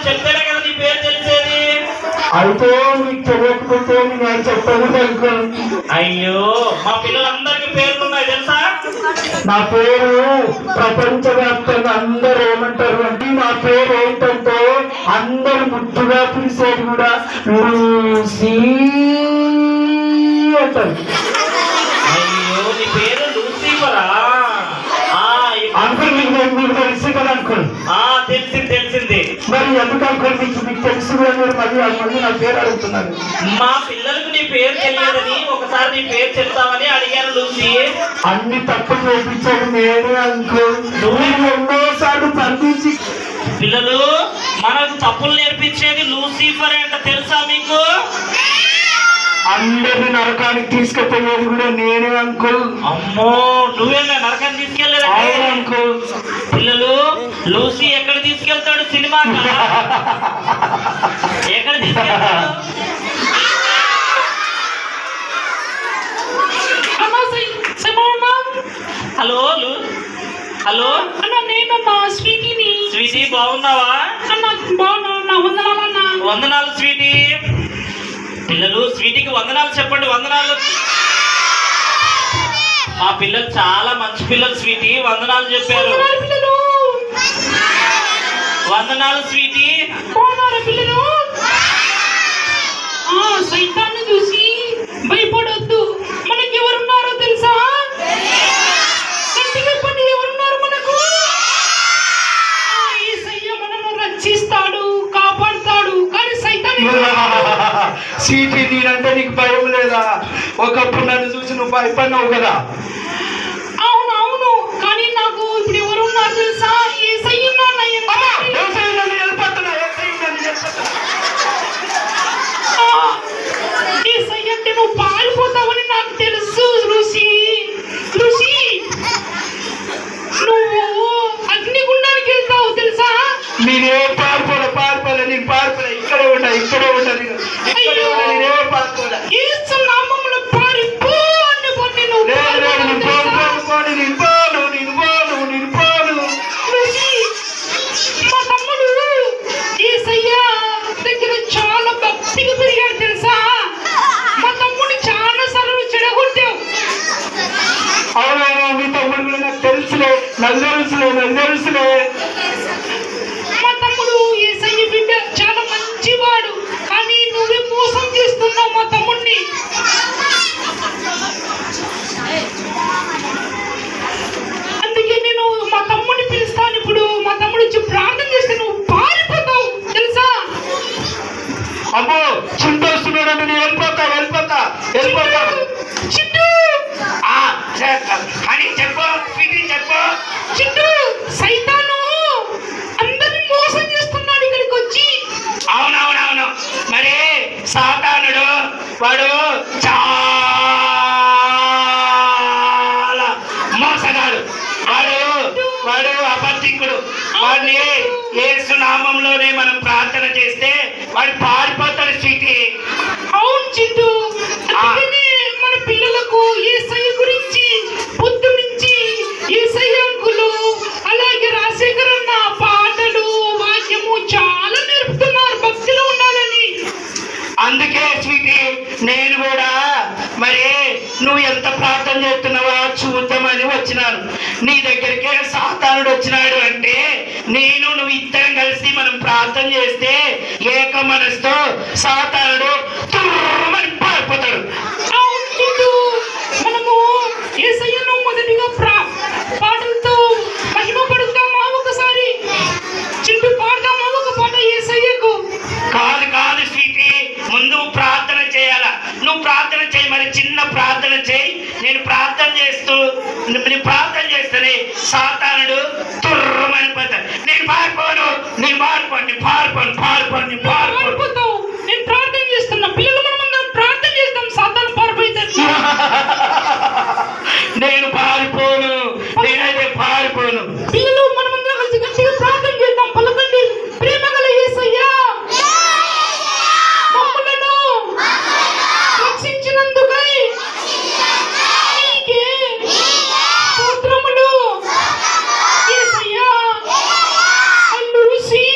చెప్తేనే కదా నీ పేరు తెలిసేది. అయితే నీకు తెలియకపోతే నేను చెప్పదు అనుకో. అయ్యో మా పిల్లలందరికీ పేర్లు ఉన్నాయి తెలుసా? నా పేరు ప్రపంచవ్యాప్తంగా అందరూ ఏమంటారు అంటే, నా పేరు ఏంటంటే అందరు ముద్దుగా పిలిచేది కూడా లూసీ అంటారు. అయ్యో నీ పేరు లూసిఫరా? అంకుల్ మీకు తెలుసు కదా అంకుల్? తెలిసింది. మరి ఎందుకు అంకుల్ మీకు తెలుసు కూడా మీరు మళ్ళీ నా పేరు అడుగుతున్నారు? మా పిల్లలకు నీ పేరు తెలియదని ఒకసారి నీ పేరు చెప్తామని అడిగాను లూసీ. అన్ని తప్పు చేయించాడు నేనే అంకుల్. నువ్వు ఎన్నోసార్లు బంధించి పిల్లలు మనకు తప్పులు నేర్పించేది లూసిఫర్ అంట తెలుసా మీకు? అందరిని నరకానికి తీసుకెళ్ళేది కూడా నేనే అంకుల్. అమ్మో నువ్వేనా నరకానికి తీసుకెళ్ళలేదు అంకుల్? పిల్లలు లూసీ ఎక్కడ తీసుకెళ్తాడు సినిమా? ఎక్కడ తీసుకెళ్తాడు? హలో హలో అన్న నేనన్నా స్వీటీని. స్వీటీ బాగున్నావా? అన్న బాగున్నా. వందనాలన్నా. వందనాలు స్వీటీ. పిల్లలు స్వీటీకి వందనాలు చెప్పండి. వందనాలు. మా పిల్లలు చాలా మంచి పిల్లలు స్వీటీ, వందనాలు చెప్పారు. వందనాలు స్వీటీ. పిల్లలు సైతాన్ని చూసి భయపడొద్దు. మనకి ఎవరున్నారో తెలుసా? చెప్పండి ఎవరున్నారు మనకు? యేసయ్య మనను రక్షిస్తాడు, కాపాడుతాడు. కానీ సైతాన్ని సీటీ నేనంటే నీకు భయం లేదా? ఒకప్పుడు నన్ను చూసి నువ్వు భయపడినావు కదా. అవును కానీ నాకు ఇప్పుడు ఎవరున్నారు తెలుసా? యేసయ్య ఉన్నాడు. యేసయ్య అంటే నువ్వు పారిపోతావని నాకు తెలుసు లూసీ. నువ్వు అగ్నిగుండానికి వెళ్తావు తెలుసా? నేనే పారిపోలే నేను పారిపోలే. ఇక్కడే ఉన్నా నేనే పారిపోలే. యేసు నామములో పారిపో అని కొన్ని నువ్వు మా తమ్ముడు యేసయ్య దగ్గర చాలా భక్తిగా పెరిగాడు తెలుసా? మా తమ్ముడు చాలా సార్లు చెడగొట్టావు. అవునవును మీ తమ్ముడు కూడా నాకు తెలుసులే. మా తమ్ముడు యేసయ్య బిడ్డ చాలా మంచివాడు. కానీ నువ్వే మోసం చేస్తున్నావు మా తమ్ముడిని. అందుకే నేను మా తమ్ముడిని పిలుస్తాను. ఇప్పుడు మా తమ్ముడు వచ్చి ప్రార్థన చేస్తే నువ్వు పారిపోతావు తెలుసా? అమ్మో చింటూ వస్తున్నాడంటే నేను వెళ్ళిపోతా. చిట్టు అని చెప్పు చిట్టు సైతాను అందరిని మోసం చేస్తున్నాడు ఇక్కడికి వచ్చి. అవునవునవును. మరి సాతానుడు వాడు చాలా మోసగాడు. వాడు అబద్ధికుడు. వాడిని యేసు నామంలోనే మనం ప్రార్థన చేస్తే వాడు పారిపోతాడు స్వీటీ. అవును చిట్టు. మన పిల్లలకు యేసయ్య గురించి పొద్దు నుంచి యేసయ్య అంకులు అలాగే రాజశేఖరన్న పాటలు వాక్యము చాలా నేర్పుతున్నారు భక్తిలో ఉండాలని. అందుకే స్వీటీ నేను కూడా మరి నువ్వు ఎంత ప్రార్థన చేస్తున్నావో చూద్దామని వచ్చినాను. నీ దగ్గరికే సాతానుడు వచ్చినాడు అంటే నువ్వు ఇద్దరం కలిసి మనం ప్రార్థన చేస్తే ఏక మనసుతో సాతానుడు తుర్రుమని పారిపోతాడు. మనము యేసయ్యను మొదటిగా పాటలతో మహిమ పడుతామా? ఒకసారి చింటూ పాడదామా ఒక పాట యేసయ్యకు? కాదు స్వీటీ, ముందు ప్రార్థన చేయాలా. నువ్వు ప్రార్థన చేయి. మరి చిన్న ప్రార్థన చేయి. నేను ప్రార్థన చేస్తేనే సాతానుడు తుర్రమని పోతాడు. నేను పారిపోతావు. నేను ప్రార్థన చేస్తున్నా. పిల్లలు మనం ప్రార్థన చేస్తాం. సాతాను పారిపోతాడు. నేను పారిపోను. నేనైతే పారిపోను. పిల్లలు మనమందరం కలిసి గట్టిగా ప్రార్థన చేద్దాం. పలకండి. ప్రేమగల యేసయ్యా మమ్మలను రక్షించినందుకై నీకే స్తోత్రములు. యేసయ్యా లూసీ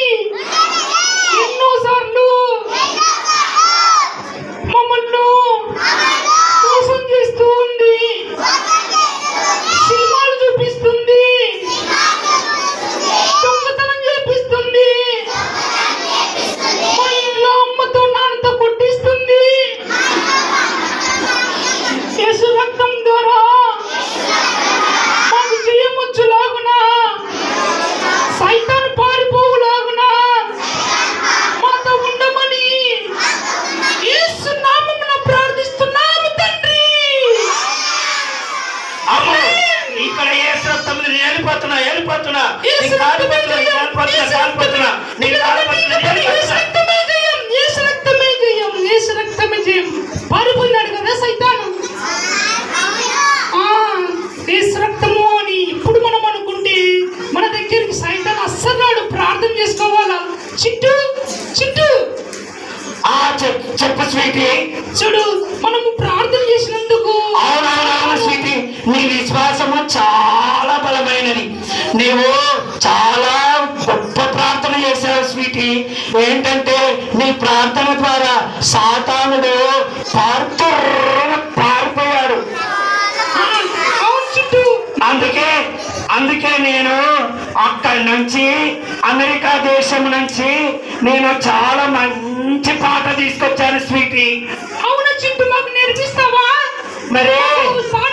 చెప్పు స్వీటీ. చూడు మనము ప్రార్థన చేసినందుకు అవునవునవును స్వీటీ, నీ విశ్వాసము చాలా బలమైనది. నీవు చాలా గొప్ప ప్రార్థన చేశావు స్వీటీ. ఏంటంటే నీ ప్రార్థన ద్వారా సాతానుడు పారిపోయాడు. అవును చుట్టూ. అందుకే నేను అక్కడి నుంచి అమెరికా దేశం నుంచి నేను చాలా మంచి పాట తీసుకొచ్చాను స్వీటీ. అవును చింటూ, మాకు నేర్పిస్తావా? మరి పాట